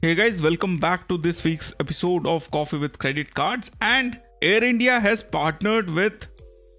Hey guys, welcome back to this week's episode of Coffee with Credit Cards. And Air India has partnered with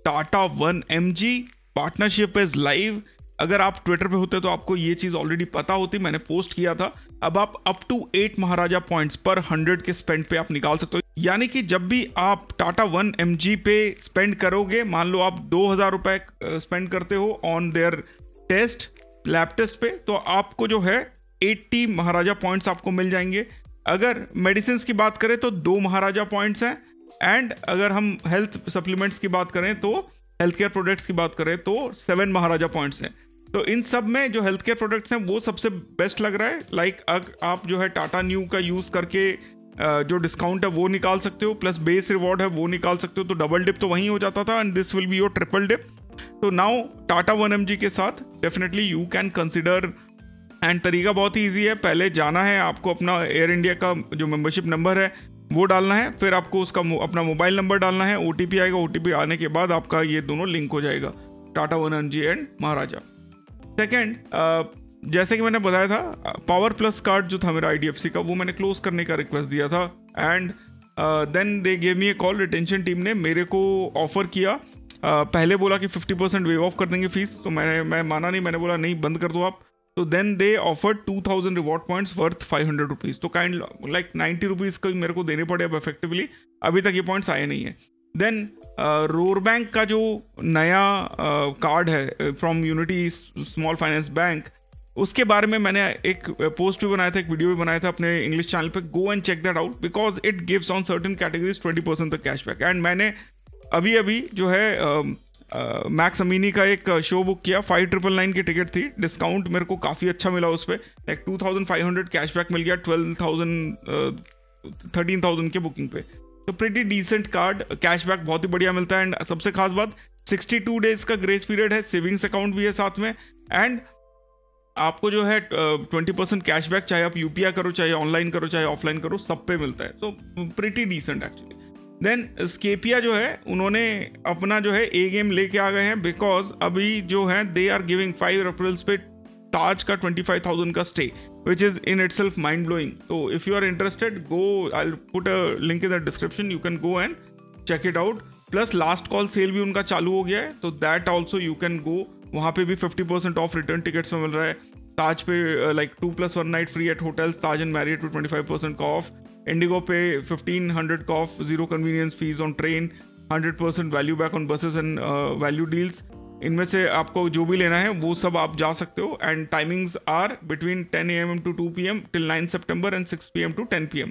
Tata 1mg. Partnership is live. अगर आप Twitter पे होते तो आपको ये चीज़ already पता होती, मैंने पोस्ट किया था. अब आप अप टू 8 महाराजा पॉइंट्स पर 100 के स्पेंड पे आप निकाल सकते हो. यानी कि जब भी आप टाटा 1mg पे स्पेंड करोगे, मान लो आप 2000 रुपए स्पेंड करते हो on their test, lab test पे, तो आपको जो है 80 महाराजा पॉइंट्स आपको मिल जाएंगे. अगर मेडिसिन की बात करें तो 2 महाराजा पॉइंट्स हैं. एंड अगर हम हेल्थ सप्लीमेंट्स की बात करें, तो हेल्थ केयर प्रोडक्ट्स की बात करें तो 7 महाराजा पॉइंट्स हैं. तो इन सब में जो हेल्थ केयर प्रोडक्ट्स हैं वो सबसे बेस्ट लग रहा है. लाइक आप जो है टाटा न्यू का यूज़ करके जो डिस्काउंट है वो निकाल सकते हो, प्लस बेस रिवॉर्ड है वो निकाल सकते हो. तो डबल डिप तो वहीं हो जाता था, and this will be your triple dip. तो नाउ टाटा 1mg के साथ definitely you can consider. And तरीका बहुत ही ईजी है. पहले जाना है आपको, अपना एयर इंडिया का जो मेंबरशिप नंबर है वो डालना है, फिर आपको उसका अपना मोबाइल नंबर डालना है, OTP आएगा. OTP आने के बाद आपका ये दोनों लिंक हो जाएगा, Tata 1mg and Maharaja. Second, जैसे कि मैंने बताया था, पावर प्लस कार्ड जो था मेरा IDFC का, वो मैंने क्लोज करने का रिक्वेस्ट दिया था. And then they gave me a call. Retention team ने मेरे को ऑफर किया. पहले बोला कि 50% वेव ऑफ कर देंगे फीस, तो मैं माना नहीं. मैंने बोला नहीं, बंद कर दो आप. तो then they offered 2000 reward points worth 500 rupees. तो काइंड लाइक 90 रुपीज़ का मेरे को देने पड़े अब इफेक्टिवली. अभी तक ये पॉइंट्स आए नहीं है. देन रोर बैंक का जो नया कार्ड है from unity small finance bank, उसके बारे में मैंने एक पोस्ट भी बनाया था, एक वीडियो भी बनाया था अपने इंग्लिश चैनल पे. Go and check that out because it gives on certain categories 20% तक कैशबैक. एंड मैंने अभी जो है मैक्स अमीनी का एक शो बुक किया. 5999 की टिकट थी. डिस्काउंट मेरे को काफ़ी अच्छा मिला उस पर. लाइक 2500 कैशबैक मिल गया 13,000 के बुकिंग पे. तो प्रीटी डिसेंट कार्ड. कैशबैक बहुत ही बढ़िया मिलता है. एंड सबसे खास बात, 62 डेज का ग्रेस पीरियड है. सेविंग्स अकाउंट भी है साथ में. एंड आपको जो है 20% कैशबैक, चाहे आप UPI करो, चाहे ऑनलाइन करो, चाहे ऑफलाइन करो, सब पे मिलता है. तो प्रीटी डिसेंट एक्चुअली. देन स्केपिया जो है, उन्होंने अपना जो है ए गेम लेके आ गए हैं. बिकॉज अभी जो है दे आर गिविंग 5 रेफरल्स पे ताज का 25,000 का stay, which is in itself mind blowing. तो if you are interested, go, I will put a link in the description. You can go and check it out. Plus last call sale भी उनका चालू हो गया है, तो that also you can go. वहाँ पे भी 50% ऑफ रिटर्न टिकट्स में मिल रहा है. ताज पे like 2+1 night free at hotels Taj and Marriott to 25% का ऑफ. इंडिगो पे 1500 का off, 0 convenience fees on train, 100% value back on buses and value deals. इनमें से आपको जो भी लेना है वो सब आप जा सकते हो. And timings are between 10 AM to 2 PM till 9 September and 6 PM to 10 PM.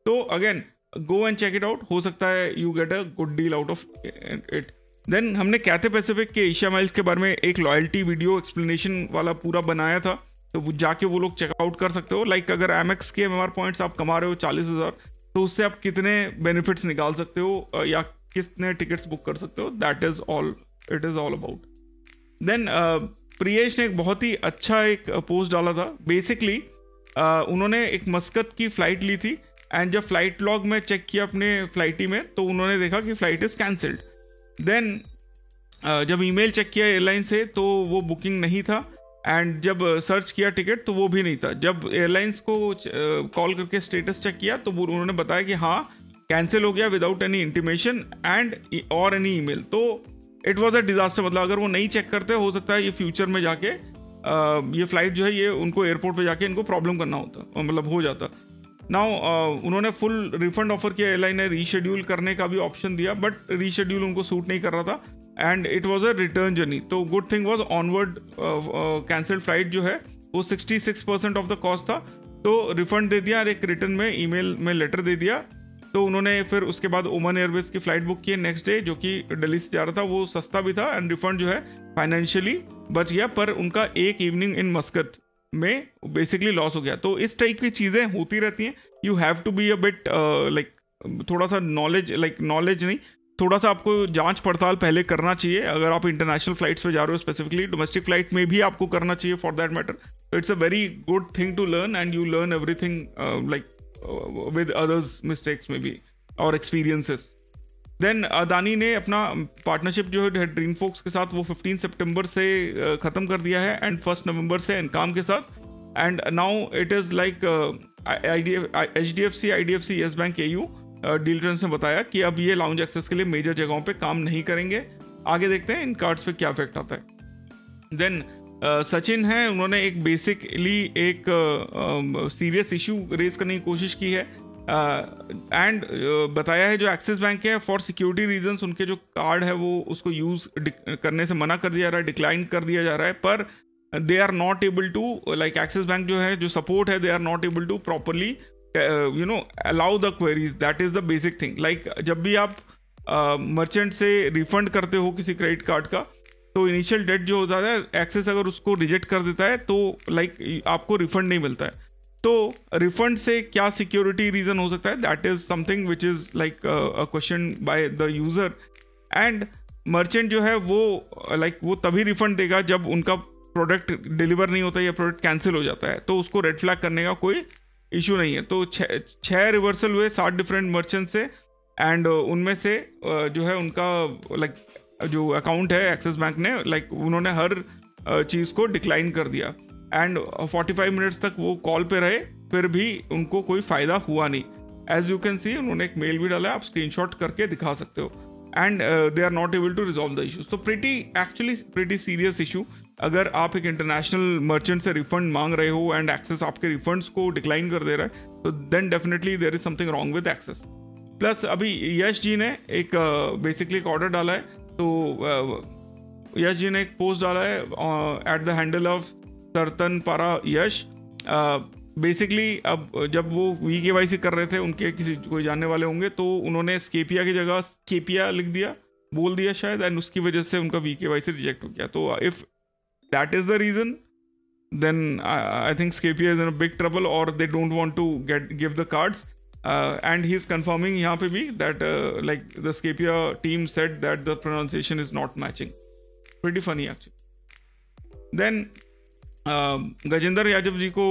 तो again go and check it out. हो सकता है you get a good deal out of it. Then हमने कैथे पैसिफिक के एशिया माइल्स के बारे में एक लॉयल्टी वीडियो एक्सप्लेनेशन वाला पूरा बनाया था, तो वो जाके वो लोग चेकआउट कर सकते हो. लाइक अगर Amex के MMR पॉइंट्स आप कमा रहे हो 40,000, तो उससे आप कितने बेनिफिट्स निकाल सकते हो या कितने टिकट्स बुक कर सकते हो. That is all it is all about. Then Priyesh ने एक बहुत ही अच्छा एक पोस्ट डाला था. बेसिकली उन्होंने एक मस्कत की फ़्लाइट ली थी. एंड जब फ्लाइट लॉग में चेक किया अपने फ्लाइटी में, तो उन्होंने देखा कि फ़्लाइट इज़ कैंसल्ड. देन जब ईमेल चेक किया एयरलाइन से, तो वो बुकिंग नहीं था. एंड जब सर्च किया टिकट, तो वो भी नहीं था. जब एयरलाइंस को कॉल करके स्टेटस चेक किया, तो उन्होंने बताया कि हाँ कैंसिल हो गया विदाउट एनी इंटीमेशन एंड और एनी ईमेल. तो इट वाज अ डिजास्टर. मतलब अगर वो नहीं चेक करते, हो सकता है ये फ्यूचर में जाके ये फ्लाइट जो है ये उनको एयरपोर्ट पे जाके इनको प्रॉब्लम करना होता, मतलब हो जाता. नाउ उन्होंने फुल रिफंड ऑफर किया. एयरलाइन ने रीशेड्यूल करने का भी ऑप्शन दिया, बट रीशेड्यूल उनको सूट नहीं कर रहा था. And it was a return journey. तो good thing was onward cancel flight जो है वो 66% ऑफ द कॉस्ट था. तो रिफंड दे दिया और एक रिटर्न में ईमेल में लेटर दे दिया. तो उन्होंने फिर उसके बाद ओमन एयरवेज की फ़्लाइट बुक की नेक्स्ट डे, जो कि दिल्ली से जा रहा था. वो सस्ता भी था एंड रिफंड जो है फाइनेंशियली बच गया, पर उनका एक इवनिंग इन मस्कत में बेसिकली लॉस हो गया. तो इस टाइप की चीज़ें होती रहती हैं. You have to be a bit like थोड़ा सा नॉलेज नहीं, थोड़ा सा आपको जांच पड़ताल पहले करना चाहिए. अगर आप इंटरनेशनल फ्लाइट्स पे जा रहे हो, स्पेसिफिकली डोमेस्टिक फ्लाइट में भी आपको करना चाहिए फॉर दैट मैटर. तो it's a very good thing to learn, and you learn everything like with others mistakes में भी और एक्सपीरियंसेस. देन अदानी ने अपना पार्टनरशिप जो है ड्रीम फोक्स के साथ वो 15 सितंबर से ख़त्म कर दिया है, एंड 1 नवंबर से एनकाम के साथ. And now it is like HDFC, IDFC, yes bank, AU deal trends ने बताया कि अब ये लाउंज एक्सेस के लिए मेजर जगहों पे काम नहीं करेंगे। आगे देखते हैं इन कार्ड्स पे क्या इफेक्ट आता है। देन सचिन है, उन्होंने एक बेसिकली एक सीरियस इशू रेज करने की कोशिश की है एंड बताया है जो एक्सिस बैंक है फॉर सिक्योरिटी रीजंस उनके जो कार्ड है वो उसको यूज़ करने से मना कर दिया जा रहा है, डिक्लाइन कर दिया जा रहा है, पर they are not able to, like Axis bank जो है जो सपोर्ट है, they are not able to properly allow the queries. That is the basic thing. Like जब भी आप मर्चेंट से रिफंड करते हो किसी क्रेडिट कार्ड का, तो इनिशियल डेट जो होता है एक्सेस अगर उसको रिजेक्ट कर देता है तो लाइक आपको रिफंड नहीं मिलता है। तो रिफंड से क्या सिक्योरिटी रीजन हो सकता है, that is something which is like a question by the user. And merchant जो है वो वो तभी रिफंड देगा जब उनका प्रोडक्ट डिलीवर नहीं होता या प्रोडक्ट कैंसिल हो जाता है, तो उसको रेड फ्लैग करने का कोई इशू नहीं है। तो छः रिवर्सल हुए 7 डिफरेंट मर्चेंट से, एंड उनमें से जो है उनका जो अकाउंट है एक्सिस बैंक ने उन्होंने हर चीज़ को डिक्लाइन कर दिया एंड 45 मिनट्स तक वो कॉल पे रहे, फिर भी उनको कोई फ़ायदा हुआ नहीं। एज यू कैन सी उन्होंने एक मेल भी डाला है, आप स्क्रीनशॉट करके दिखा सकते हो, and they are not able to resolve the issues. तो प्रीटी सीरियस इशू। अगर आप एक इंटरनेशनल मर्चेंट से रिफंड मांग रहे हो एंड एक्सेस आपके रिफंड्स को डिक्लाइन कर दे रहा है, तो then definitely there is something wrong with Axis. Plus अभी यश जी ने एक बेसिकली एक ऑर्डर डाला है, तो यश जी ने एक पोस्ट डाला है एट द हैंडल ऑफ सरतन पारा यश। बेसिकली अब जब वो VKYC कर रहे थे, उनके कोई जानने वाले होंगे, तो उन्होंने स्केपिया की जगह स्केपिया लिख दिया, बोल दिया शायद, एंड उसकी वजह से उनका VKYC रिजेक्ट हो गया। तो if that is the reason, then I think Scapia is in a big trouble, or they don't want to give the cards, and he's confirming यहाँ पे भी that the Scapia team said that the pronunciation is not matching. Pretty funny actually. Then Gajendra Yadav ji को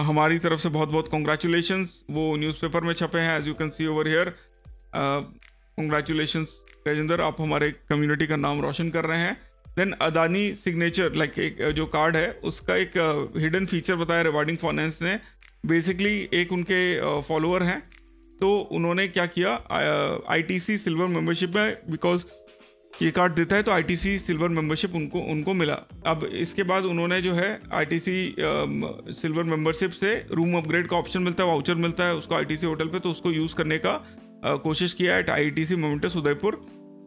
हमारी तरफ से बहुत बहुत congratulations, वो न्यूज़पेपर में छपे हैं, as you can see over here. Congratulations Gajendra, आप हमारे कम्युनिटी का नाम रोशन कर रहे हैं। देन अदानी सिग्नेचर एक जो कार्ड है उसका एक हिडन फीचर बताया रिवार्डिंग फाइनेंस ने। बेसिकली एक उनके फॉलोअर हैं, तो उन्होंने क्या किया, ITC सिल्वर मेंबरशिप में, बिकॉज ये कार्ड देता है तो ITC सिल्वर मेंबरशिप उनको मिला। अब इसके बाद उन्होंने जो है ITC सिल्वर मेंबरशिप से रूम अपग्रेड का ऑप्शन मिलता है, वाउचर मिलता है उसको ITC होटल पे, तो उसको यूज़ करने का कोशिश किया है ITC मोमेंटस उदयपुर।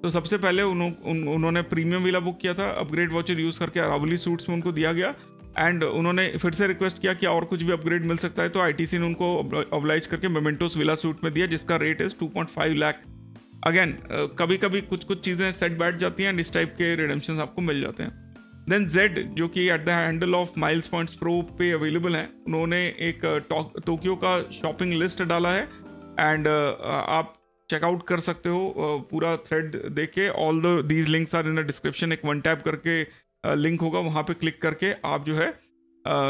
तो सबसे पहले उन्होंने प्रीमियम विला बुक किया था, अपग्रेड वाउचर यूज़ करके अरावली सूट्स में उनको दिया गया, एंड उन्होंने फिर से रिक्वेस्ट किया कि और कुछ भी अपग्रेड मिल सकता है, तो ITC ने उनको ऑब्लाइज करके मोमेंटोस विला सूट में दिया, जिसका रेट इज़ 2.5 लाख। अगेन कभी कभी कुछ चीज़ें सेट बैठ जाती हैं एंड इस टाइप के रिडेम्पशन आपको मिल जाते हैं। देन जेड जो कि at the handle of miles points pro पे अवेलेबल हैं, उन्होंने एक टोक्यो का शॉपिंग लिस्ट डाला है, एंड आप चेकआउट कर सकते हो पूरा थ्रेड देख के। All these links are in the description. एक वन टैप करके लिंक होगा, वहाँ पे क्लिक करके आप जो है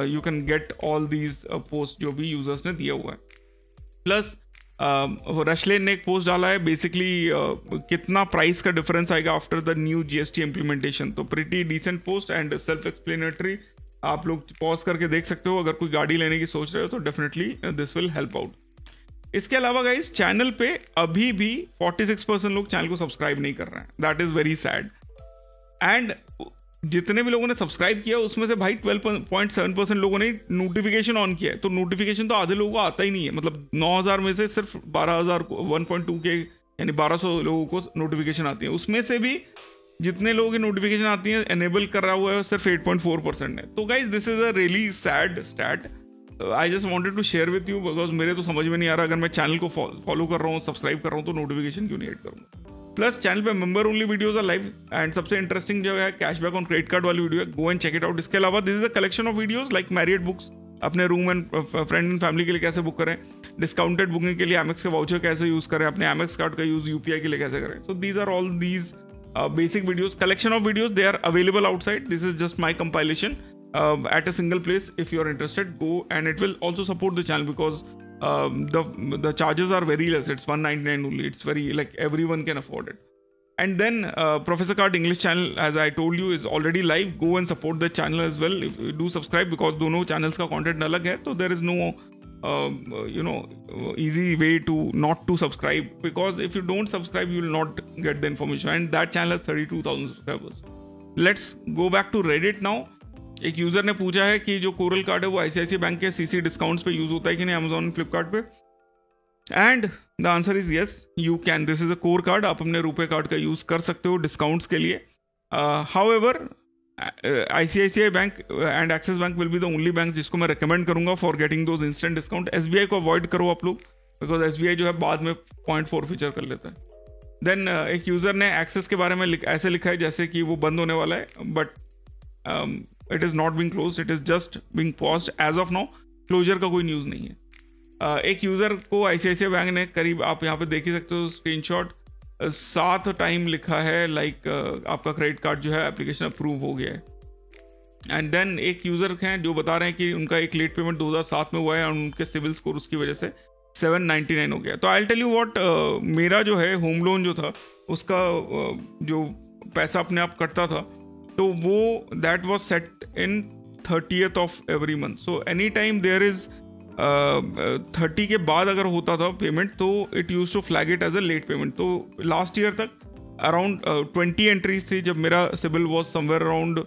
you can get all these post जो भी यूजर्स ने दिया हुआ है। प्लस रशलेन ने एक पोस्ट डाला है, बेसिकली कितना प्राइस का डिफरेंस आएगा after the new GST implementation. तो pretty decent post and self explanatory, आप लोग पॉज करके देख सकते हो। अगर कोई गाड़ी लेने की सोच रहे हो तो definitely this will help out. इसके अलावा गाइस चैनल पे अभी भी 46% लोग चैनल को सब्सक्राइब नहीं कर रहे हैं, that is very sad. And जितने भी लोगों ने सब्सक्राब किया उसमें से भाई 12.7% लोगों ने नोटिफिकेशन ऑन किया है। तो नोटिफिकेशन तो आधे लोगों को आता ही नहीं है, मतलब 9000 में से सिर्फ 12000 1.2 के यानी 1200 लोगों को नोटिफिकेशन आती है। उसमें से भी जितने लोगों की नोटिफिकेशन आती है एनेबल कर रहा हुआ है सिर्फ 8.4% है। तो guys this is a really sad stat. I just wanted to share with you, because मेरे तो समझ में नहीं आ रहा, अगर मैं चैनल को फॉलो कर रहा हूँ, सब्सक्राइब कर रहा हूँ, तो नोटिफिकेशन क्यों नहीं ऐड करूँगा। प्लस चैनल पे member only videos are live, and सबसे इंटरेस्टिंग जो है कैशबैक ऑन क्रेडिट कार्ड वाली वीडियो है, go and check it out. इसके अलावा this is a collection of videos like Marriott books, अपने room and friend and family के लिए कैसे बुक करें, डिस्काउंटेड बुकिंग के लिए एमएक्स के वाउचर कैसे यूज़ करें, अपने एमएक्स कार्ड का यूज़ यूपीआई के लिए कैसे करें। So these are all these basic videos, collection of videos, they are available outside. This is just my compilation at a single place. If you are interested, go, and it will also support the channel because the charges are very less. It's $199 only. It's very, like, everyone can afford it. And then Professor Cart English channel, as I told you, is already live. Go and support the channel as well. If you do subscribe, because दोनों channels का content अलग है, तो there is no easy way to not to subscribe, because if you don't subscribe you will not get the information, and that channel has 32,000 subscribers. Let's go back to Reddit now. एक user ने पूछा है कि जो coral card है वो ICICI bank के CC discounts पे यूज होता है कि नहीं Amazon फ्लिपकार्ट पे, and the answer is yes, you can. This is a core card, आप अपने रुपए कार्ड का यूज कर सकते हो डिस्काउंट्स के लिए. However ICICI bank and axis bank will be the only bank जिसको मैं रिकमेंड करूंगा for getting those instant discount. SBI को अवॉइड करो आप लोग, बिकॉज SBI जो है बाद में 0.4 फीचर कर लेता है. देन एक यूज़र ने एक्सेस के बारे में ऐसे लिखा है जैसे कि वो बंद होने वाला है, but it is not being close, it is just being paused as of now. Closure का कोई न्यूज़ नहीं है. एक यूज़र को ICICI बैंक ने करीब, आप यहाँ पे देख ही सकते हो स्क्रीनशॉट, 7 टाइम लिखा है लाइक आपका क्रेडिट कार्ड जो है एप्लीकेशन अप्रूव हो गया है. एंड देन एक यूज़र हैं जो बता रहे हैं कि उनका एक लेट पेमेंट 2007 में हुआ है और उनके सिविल स्कोर उसकी वजह से 799 हो गया. तो आई टेल यू व्हाट, मेरा जो है होम लोन जो था उसका जो पैसा अपने आप कटता था, तो वो that was set in 30th of every month. So any time there is 30 के बाद अगर होता था पेमेंट तो it use to flag it as a late payment. तो लास्ट ईयर तक अराउंड 20 एंट्रीज थी जब मेरा सिबिल वॉज समवेयर अराउंड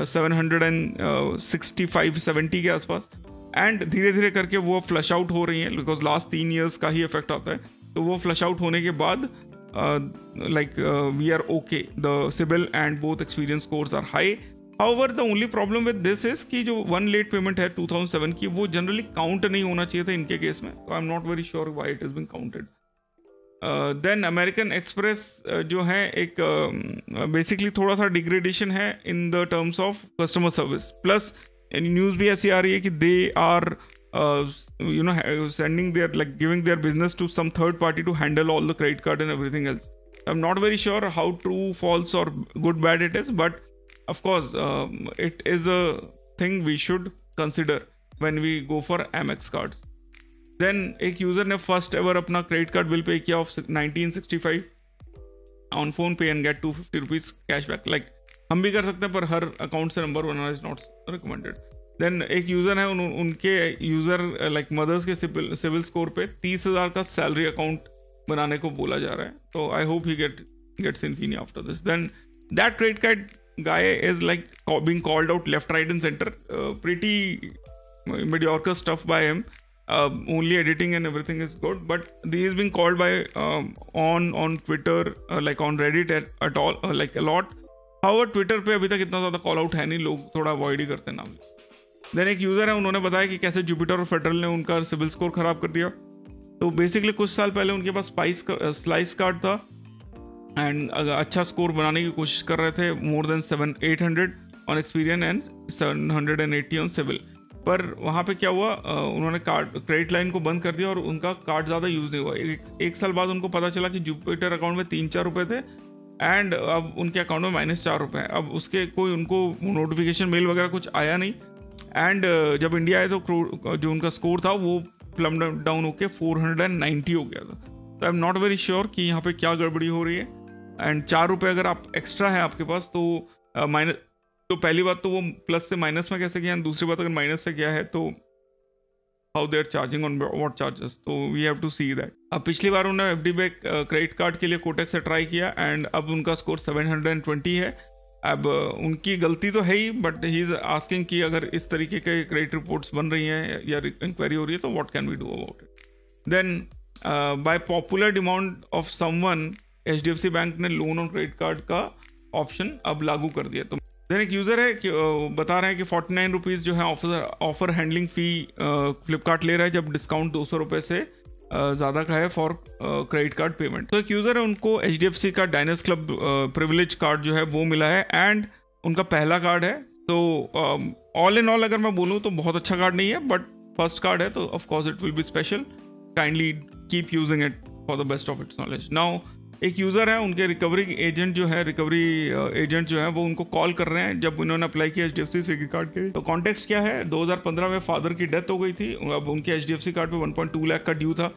765-70 के आसपास, एंड धीरे धीरे करके वो फ्लश आउट हो रही हैं बिकॉज लास्ट 3 ईयर्स का ही इफेक्ट आता है. तो वो फ्लश आउट होने के बाद like we are okay, the CIBIL and both Experian scores are high. However, the only problem with this is कि जो वन लेट पेमेंट है 2007 की, वो जनरली काउंट नहीं होना चाहिए था इनके केस में. तो I am not very sure why it is being counted. Then American Express जो है एक बेसिकली थोड़ा सा डिग्रेडेशन है in the terms of customer service. Plus news भी ऐसी आ रही है कि they are sending their, like giving their business to some third party to handle all the credit card and everything else. I'm not very sure how true, false or good bad it is, but of course it is a thing we should consider when we go for Amex cards. Then एक user ने first ever अपना credit card bill pay किया of 1965 on PhonePe and get 250 rupees cashback. Like हम भी कर सकते हैं पर हर अकाउंट से नंबर बनाना इज नॉट रिकमेंडेड. देन एक यूज़र है उनके यूज़र लाइक मदर्स के सिविल स्कोर पे 30,000 का सैलरी अकाउंट बनाने को बोला जा रहा है. तो I hope he gets Infinia after this. Then that credit card guy is like being called out left, right and center. Pretty mediocre stuff by him. Only editing and everything is good, but he is being called by on Twitter, like on Reddit at all, like a lot. However, Twitter पे अभी तक इतना ज़्यादा call out है नहीं, लोग थोड़ा avoid ही करते हैं नाम. देन एक यूज़र है, उन्होंने बताया कि कैसे जुपिटर और फेडरल ने उनका सिविल स्कोर खराब कर दिया. तो बेसिकली कुछ साल पहले उनके पास स्लाइस कार्ड था एंड अच्छा स्कोर बनाने की कोशिश कर रहे थे, more than 700-800 on Experian and 780 on CIBIL. पर वहाँ पे क्या हुआ, उन्होंने क्रेडिट लाइन को बंद कर दिया और उनका कार्ड ज़्यादा यूज़ नहीं हुआ. एक साल बाद उनको पता चला कि जुपिटर अकाउंट में 3-4 रुपये थे एंड अब उनके अकाउंट में -4 रुपये हैं. अब उसके कोई उनको नोटिफिकेशन मेल वगैरह कुछ आया नहीं. एंड जब इंडिया आए तो जो उनका स्कोर था वो प्लम डाउन होकर 490 हो गया था. तो I am not very sure कि यहाँ पे क्या गड़बड़ी हो रही है. एंड 4 रुपये अगर आप एक्स्ट्रा है आपके पास तो माइनस, तो पहली बात तो वो प्लस से माइनस में कैसे किया, दूसरी बात अगर माइनस से किया है तो how they are charging on what charges. तो we have to see that. अब पिछली बार उन्होंने FD बैंक क्रेडिट कार्ड के लिए कोटेक्स से ट्राई किया एंड अब उनका स्कोर 720 है. अब उनकी गलती तो है ही, बट ही इज आस्किंग कि अगर इस तरीके के क्रेडिट रिपोर्ट्स बन रही हैं या इंक्वायरी हो रही है तो what can we do about it. Then by popular demand of someone HDFC bank ने लोन ऑन क्रेडिट कार्ड का ऑप्शन अब लागू कर दिया. तो देन एक यूज़र है कि बता रहे हैं कि 49 रुपीज़ जो है ऑफर हैंडलिंग फ़ी फ्लिपकार्ट ले रहा है जब डिस्काउंट 200 रुपये से ज़्यादा का है फॉर क्रेडिट कार्ड पेमेंट. तो एक यूज़र है, उनको HDFC का डायनस क्लब प्रिविलेज कार्ड जो है वो मिला है एंड उनका पहला कार्ड है. तो ऑल इन ऑल अगर मैं बोलूँ तो बहुत अच्छा कार्ड नहीं है, बट फर्स्ट कार्ड है तो of course it will be special. Kindly keep using it for the best of its knowledge. Now एक यूज़र है, उनके रिकवरी एजेंट जो है वो उनको कॉल कर रहे हैं जब उन्होंने अप्लाई किया HDFC से कार्ड के. तो कॉन्टेक्स्ट क्या है, 2015 में फादर की डेथ हो गई थी. अब उनके HDFC कार्ड पे 1.2 लाख का ड्यू था.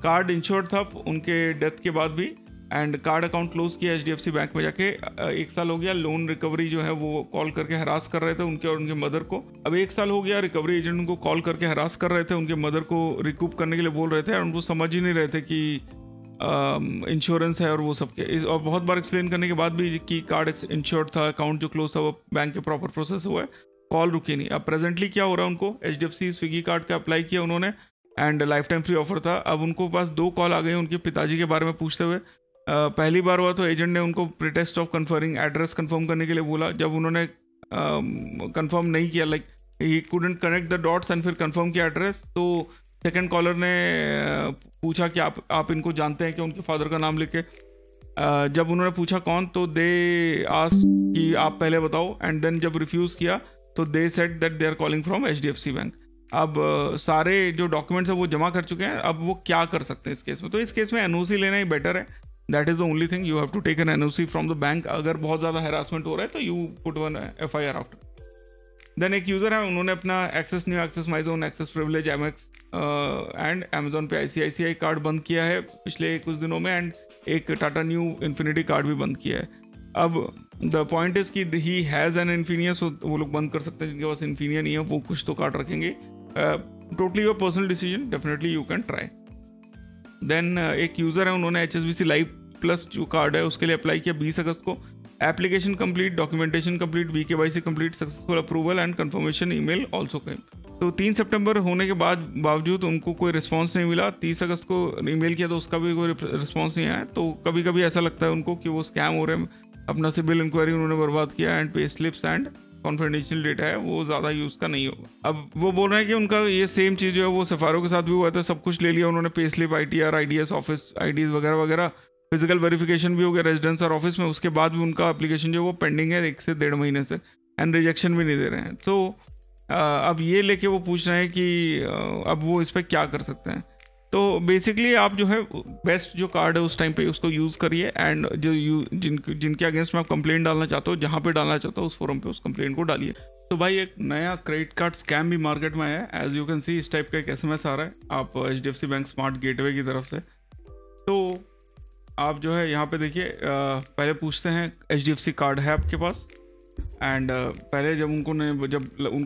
कार्ड इंश्योर्ड था उनके डेथ के बाद भी, एंड कार्ड अकाउंट क्लोज किया HDFC बैंक में जाके। 1 साल हो गया, लोन रिकवरी जो है वो कॉल करके हरास कर रहे थे उनके और उनके मदर को। अब 1 साल हो गया, रिकवरी एजेंट उनको कॉल करके हरास कर रहे थे, उनके मदर को रिकूप करने के लिए बोल रहे थे और उनको समझ ही नहीं रहे थे कि इंश्योरेंस है और वो सब के। और बहुत बार एक्सप्लेन करने के बाद भी कि कार्ड इंश्योर्ड था, अकाउंट जो क्लोज था वो बैंक के प्रॉपर प्रोसेस हुआ है, कॉल रुकी नहीं। अब प्रेजेंटली क्या हो रहा है, उनको HDFC स्विगी कार्ड का अप्लाई किया उन्होंने and life time free offer था। अब उनको पास 2 कॉल आ गई उनके पिताजी के बारे में पूछते हुए। पहली बार हुआ तो एजेंट ने उनको प्रिटेस्ट ऑफ कन्फर्मिंग एड्रेस कंफर्म करने के लिए बोला। जब उन्होंने कंफर्म नहीं किया, like he couldn't connect the dots and फिर कंफर्म किया एड्रेस, तो सेकंड कॉलर ने पूछा कि आप इनको जानते हैं कि उनके फादर का नाम लेके। जब उन्होंने पूछा कौन, तो दे आस्क कि आप पहले बताओ, एंड देन जब रिफ्यूज़ किया तो they said that they are calling from HDFC bank. अब सारे जो डॉक्यूमेंट्स है वो जमा कर चुके हैं, अब वो क्या कर सकते हैं इस केस में? तो इस केस में NOC लेना ही बेटर है। That is the only thing, you have to take an NOC from the bank. अगर बहुत ज़्यादा हैरासमेंट हो रहा है तो you put one FIR after. Then एक यूज़र है, उन्होंने अपना Axis new, Axis my zone, Axis privilege, MX and Amazon Pay ICICI card बंद किया है पिछले कुछ दिनों में, एंड एक टाटा न्यू इन्फिनिटी कार्ड भी बंद किया है। अब द पॉइंट इज़ कि ही हैज़ एन इन्फिनिया, सो वो लोग बंद कर सकते हैं। जिनके पास इन्फिनिया नहीं है वो कुछ तो कार्ड रखेंगे। Totally your personal decision, definitely you can try. Then एक यूज़र है, उन्होंने HSBC लाइव प्लस जो कार्ड है उसके लिए अप्लाई किया 20 अगस्त को। Application complete, documentation complete, VKYC complete, successful approval and confirmation email also came. तो 3 सितंबर होने के बावजूद उनको कोई रिस्पांस नहीं मिला। 30 अगस्त को ईमेल किया तो उसका भी कोई रिस्पांस नहीं आया। तो कभी कभी ऐसा लगता है उनको कि वो स्कैम हो रहे हैं, अपना सिबिल इंक्वायरी उन्होंने बर्बाद किया, and pay slips and confidential data है वो ज़्यादा यूज़ का नहीं होगा। अब वो बोल रहे हैं कि उनका ये सेम चीज़ जो है वो सफारो के साथ भी हुआ था, सब कुछ ले लिया उन्होंने, pay slip, ITR, IDS, office IDs वगैरह वगैरह, फिजिकल वेरिफिकेशन भी हो गया रेजिडेंस और ऑफिस में, उसके बाद भी उनका एप्लीकेशन जो वो पेंडिंग है 1 से 1.5 महीने से, एंड रिजेक्शन भी नहीं दे रहे हैं। तो अब ये लेके वो पूछ रहे हैं कि अब वो इस पर क्या कर सकते हैं। तो बेसिकली आप जो है बेस्ट जो कार्ड है उस टाइम पे उसको यूज़ करिए, एंड जो जिनके अगेंस्ट में आप कंप्लेंट डालना चाहते हो, जहाँ पे डालना चाहते हो उस फोरम पे उस कंप्लेंट को डालिए। तो भाई एक नया क्रेडिट कार्ड स्कैम भी मार्केट में आया है। एज यू कैन सी इस टाइप का एक SMS आ रहा है आप HDFC बैंक स्मार्ट गेटवे की तरफ से। तो आप जो है यहाँ पे देखिए, पहले पूछते हैं HDFC कार्ड है आपके पास, एंड पहले जब उनको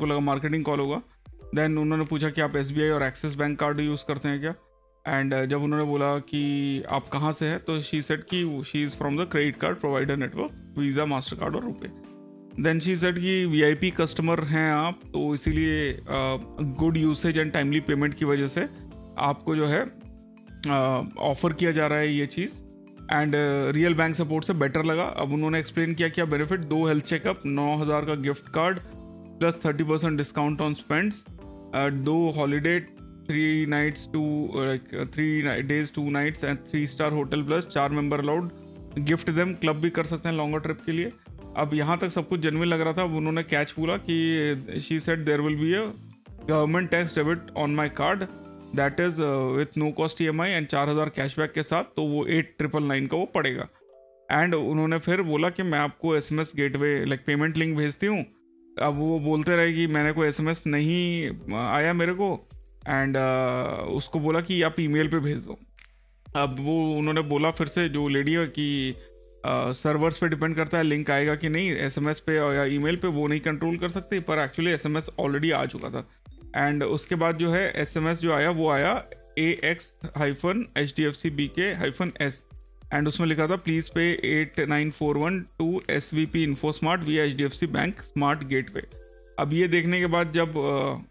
लगा मार्केटिंग कॉल होगा, देन उन्होंने पूछा कि आप SBI और एक्सिस बैंक कार्ड यूज़ करते हैं क्या। एंड जब उन्होंने बोला कि आप कहाँ से हैं, तो शी सेड कि she is from the credit card provider network, visa, master card और रुपे। देन शी सेड कि VIP कस्टमर हैं आप, तो इसीलिए good usage and timely payment की वजह से आपको जो है ऑफर किया जा रहा है ये चीज़, एंड रियल बैंक सपोर्ट से बेटर लगा। अब उन्होंने एक्सप्लेन किया क्या बेनिफिट, 2 हेल्थ चेकअप, 9,000 का gift card plus 30% discount on spends, 2 holiday, 3 days 2 nights and 3 star hotel plus 4 member allowed, gift them, club भी कर सकते हैं लॉन्गर ट्रिप के लिए। अब यहाँ तक सब कुछ जेन्युइन लग रहा था। अब उन्होंने कैच बोला कि she said there will be a government tax debit on my card that is with no cost EMI and 4,000 cashback के साथ, तो वो 8,999 का वो पड़ेगा। एंड उन्होंने फिर बोला कि मैं आपको SMS gateway like payment link भेजती हूँ। अब वो बोलते रहे कि मैंने कोई SMS नहीं आया मेरे को, एंड उसको बोला कि आप ईमेल पे भेज दो। अब वो उन्होंने बोला फिर से जो लेडी है कि सर्वर्स पे डिपेंड करता है लिंक आएगा कि नहीं, SMS पे या ईमेल पे वो नहीं कंट्रोल कर सकते, पर एक्चुअली SMS ऑलरेडी आ चुका था। एंड उसके बाद जो है SMS जो आया वो आया AX-HDFCBK-S, एंड उसमें लिखा था please pay 8941 to SVP info smart via HDFC bank smart gateway. अब ये देखने के बाद जब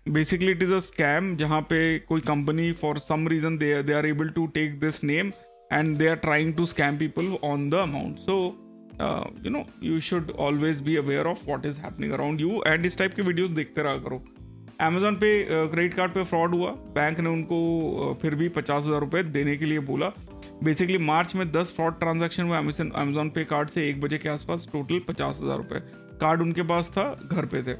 basically it is a scam, जहाँ पे कोई कंपनी for some reason they are able to take this name and they are trying to scam people on the amount. So you should always be aware of what is happening around you, and इस type के videos देखते रहा करो। Amazon पे credit card पे fraud हुआ, bank ने उनको फिर भी 50,000 रुपये देने के लिए बोला। बेसिकली मार्च में 10 फ्रॉड ट्रांजैक्शन हुए अमेजोन पे कार्ड से 1 बजे के आसपास, टोटल 50,000 रुपये। कार्ड उनके पास था, घर पे थे।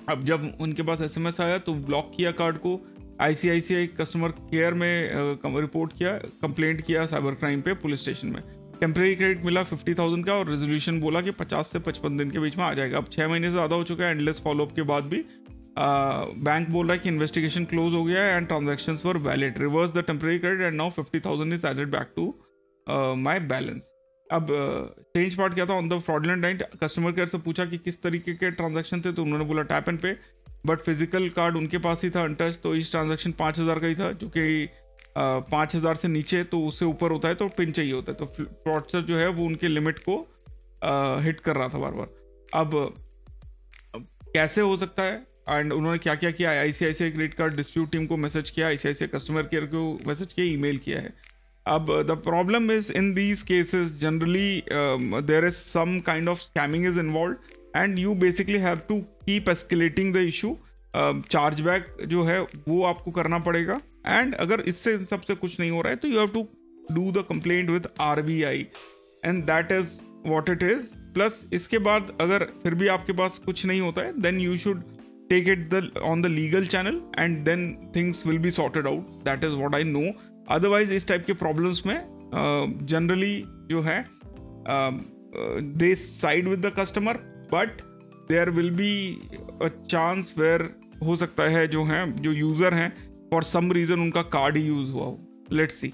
अब जब उनके पास SMS आया तो ब्लॉक किया कार्ड को, ICICI कस्टमर केयर में रिपोर्ट किया, कंप्लेंट किया साइबर क्राइम पे पुलिस स्टेशन में। टेम्प्रेरी क्रेडिट मिला 50,000 का, और रेजोल्यूशन बोला कि 50 से 55 दिन के बीच में आ जाएगा। अब 6 महीने से ज़्यादा हो चुका है, एंडलेस फॉलोअप के बाद भी बैंक बोल रहा है कि इन्वेस्टिगेशन क्लोज हो गया है and transactions were valid, reverse the temporary credit and now 50,000 is added back to my balance. अब चेंज पार्ट क्या था, on the fraudulent night customer care से पूछा कि किस तरीके के ट्रांजैक्शन थे, तो उन्होंने बोला टैप एंड पे, बट फिजिकल कार्ड उनके पास ही था अनटच, तो इस ट्रांजैक्शन 5,000 का ही था, जो कि 5,000 से नीचे तो उससे ऊपर होता है तो पिन चाहिए होता है, तो फ्रॉडस्टर जो है वो उनके लिमिट को हिट कर रहा था बार बार। अब कैसे हो सकता है, एंड उन्होंने क्या क्या किया, ICICI credit card dispute team को मैसेज किया, ICICI कस्टमर केयर को मैसेज किया, ईमेल किया है। अब the problem is in these cases generally there is some kind of scamming is involve, and you basically have to keep escalating the issue. Chargeback जो है वो आपको करना पड़ेगा, एंड अगर इससे सबसे कुछ नहीं हो रहा है तो you have to do the complaint with RBI, and that is what it is. Plus इसके बाद अगर फिर भी आपके पास कुछ नहीं होता है, then you should take it on the legal channel, and then things will be sorted out, that is what I know. Otherwise इस टाइप के प्रॉब्लम्स में जनरली जो है they side with the customer, but there will be a chance where हो सकता है जो user हैं फॉर सम रीज़न उनका कार्ड ही यूज़ हुआ हो। Let's see.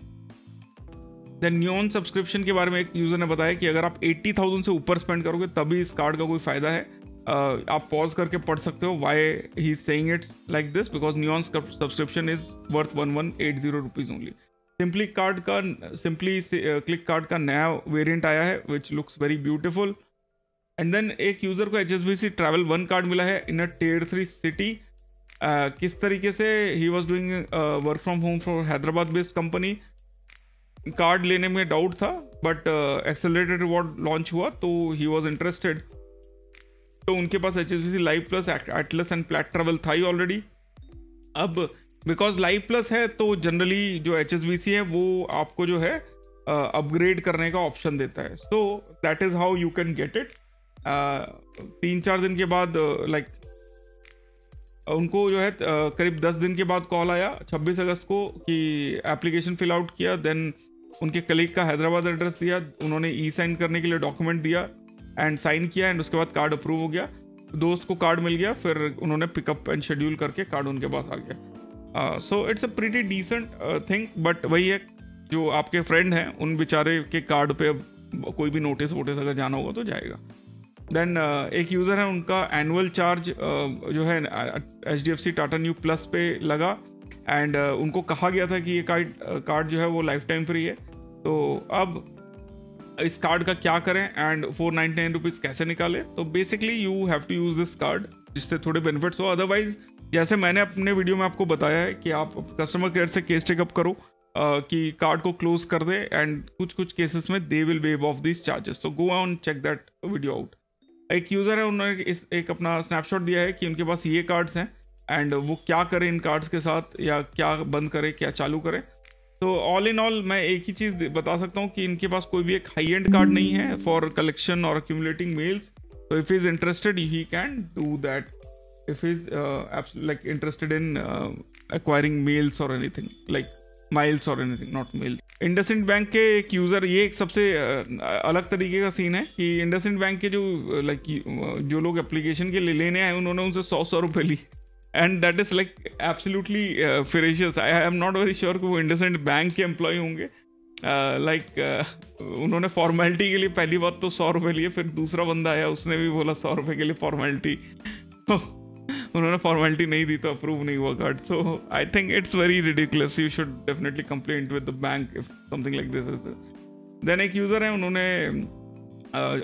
Then Neon subscription के बारे में एक यूज़र ने बताया कि अगर आप 80,000 से ऊपर स्पेंड करोगे तभी इस कार्ड का कोई फ़ायदा है। आप पॉज करके पढ़ सकते हो why he is saying it like this, because neon subscription is worth 1180 rupees only. Simply click card का नया वेरिएंट आया है which looks very beautiful. And then एक यूज़र को HSBC ट्रैवल 1 कार्ड मिला है इन अ Tier 3 सिटी। किस तरीके से he was doing work from home for Hyderabad based company. Card लेने में डाउट था, बट एक्सेलरेटेड रिवॉर्ड लॉन्च हुआ तो ही वॉज इंटरेस्टेड, तो उनके पास HSBC live plus, Atlas and plat travel था ही ऑलरेडी। अब बिकॉज लाइव प्लस है तो जनरली जो HSBC है वो आपको जो है अपग्रेड करने का ऑप्शन देता है, so that is how you can get it. 3-4 दिन के बाद लाइक उनको जो है करीब 10 दिन के बाद कॉल आया 26 अगस्त को कि एप्लीकेशन फिल आउट किया, देन उनके कलीग का हैदराबाद एड्रेस दिया, उन्होंने ई-साइन करने के लिए डॉक्यूमेंट दिया एंड साइन किया, एंड उसके बाद कार्ड अप्रूव हो गया। दोस्त को कार्ड मिल गया, फिर उन्होंने पिकअप एंड शेड्यूल करके कार्ड उनके पास आ गया। So it's a pretty decent thing, but वही है जो आपके फ्रेंड हैं उन बेचारे के कार्ड पे अब कोई भी नोटिस वोटिस अगर जाना होगा तो जाएगा। देन एक यूज़र है, उनका एनुअल चार्ज जो है HDFC टाटा न्यू प्लस पे लगा, एंड उनको कहा गया था कि ये कार्ड जो है वो लाइफ टाइम फ्री है। तो अब इस कार्ड का क्या करें एंड 499 रुपीज़ कैसे निकाले, तो basically you have to use this card जिससे थोड़े बेनिफिट्स हो। अदरवाइज जैसे मैंने अपने वीडियो में आपको बताया है कि आप कस्टमर केयर से केस टेकअप करो कि कार्ड को क्लोज कर दे, एंड कुछ केसेस में they will waive off this charges, तो go on check that video out. एक यूज़र है, उन्होंने एक अपना स्नैपशॉट दिया है कि उनके पास ये कार्ड्स हैं एंड वो क्या करें इन कार्ड्स के साथ, या क्या बंद करें क्या चालू करें। तो ऑल इन ऑल मैं एक ही चीज़ बता सकता हूँ कि इनके पास कोई भी एक हाई एंड कार्ड नहीं है फॉर कलेक्शन और अक्यूमुलेटिंग मेल्स, तो if is interested he can do that, if is like interested in acquiring miles और एनीथिंग लाइक माइल्स और anything, not mail. IndusInd bank के एक यूज़र, ये एक सबसे अलग तरीके का सीन है कि इंडसइंड बैंक के जो लोग एप्लीकेशन के लिए लेने आए उन्होंने उनसे 100 रुपये ली, and that is like absolutely ferocious. I am not very sure कि वो इंडसइंड बैंक के एम्प्लॉय होंगे। उन्होंने फॉर्मेलिटी के लिए पहली बात तो 100 रुपये लिए, फिर दूसरा बंदा आया उसने भी बोला 100 रुपये के लिए फॉर्मेलिटी उन्होंने फॉर्मेलिटी नहीं दी तो अप्रूव नहीं हुआ card. So I think it's very ridiculous, you should definitely complaint with the bank if something like this is. Then एक यूज़र है, उन्होंने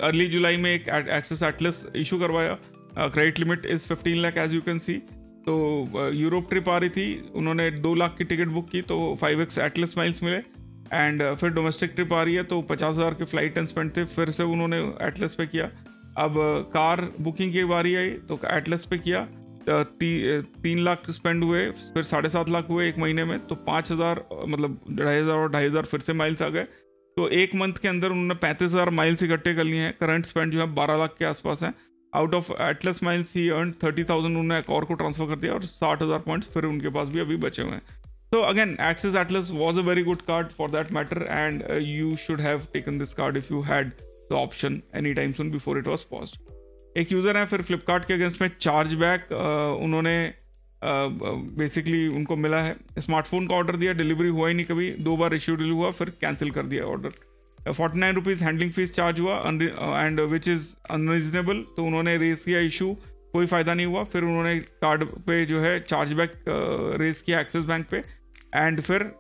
अर्ली जुलाई में एक एक्सेस एटलस इशू करवाया, credit limit is 15 lakh as you can see. तो Europe trip आ रही थी, उन्होंने 2 लाख की टिकट बुक की तो 5x एटलस माइल्स मिले, एंड फिर डोमेस्टिक ट्रिप आ रही है तो 50,000 के फ्लाइट एंड स्पेंड थे, फिर से उन्होंने एटलस पे किया। अब कार बुकिंग की बारी आई तो एटलस पे किया, 3 लाख स्पेंड हुए, फिर 7.5 लाख हुए एक महीने में, तो 5,000 मतलब 2,500 और 2,500 फिर से माइल्स आ गए। तो एक मंथ के अंदर उन्होंने 35,000 माइल्स इकट्ठे कर लिए हैं। करंट स्पेंड जो है 12 लाख के आसपास है। Out of Atlas miles he earn 30,000 उन्होंने एक और को ट्रांसफर कर दिया, और 60,000 पॉइंट्स फिर उनके पास भी अभी बचे हुए हैं। So again, Axis Atlas was a very good card for that matter, and you should have taken this card if you had the option anytime soon before it was paused. एक user है फिर फ्लिपकार्ट के against में charge back, उन्होंने basically उनको मिला है, smartphone का ऑर्डर दिया, डिलीवरी हुआ ही नहीं कभी, 2 बार इश्यूड हुआ, फिर कैंसिल कर दिया order. 49 rupees handling fees charge हुआ एंड विच इज़ अनरीजनेबल, तो उन्होंने रेस किया इशू, कोई फ़ायदा नहीं हुआ। फिर उन्होंने कार्ड पे जो है चार्जबैक रेस किया एक्सिस बैंक पे, एंड फिर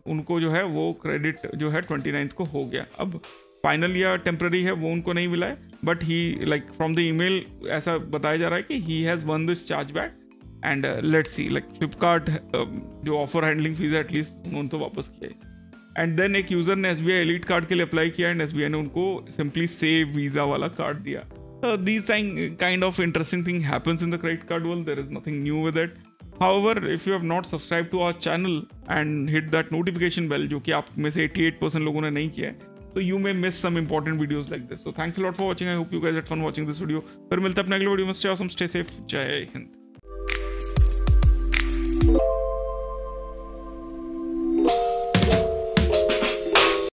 उनको जो है वो क्रेडिट जो है 29 को हो गया। अब फाइनल या टेम्प्रेरी है वो उनको नहीं मिला है, but he like from the email ऐसा बताया जा रहा है कि he has one this chargeback and let's see, like Flipkart जो ऑफर हैंडलिंग फीस है एटलीस्ट उन्होंने तो वापस किया है। एंड देन एक यूज़र ने SBI एलीट कार्ड के लिए अप्लाई किया एंड SBI ने उनको सिंपली सेव वीज़ा वाला कार्ड दिया। These kind of interesting thing happens in the credit card world, there is nothing new with it. However, if you have not subscribed to our channel and hit that notification bell, जो कि आप में से 88% लोगों ने नहीं किया है, तो you may miss some important videos like this. So thanks a lot for watching. I hope you guys had fun watching this video. फिर मिलते हैं अपने अगले वीडियो में। Stay awesome, stay safe, जय हिंद।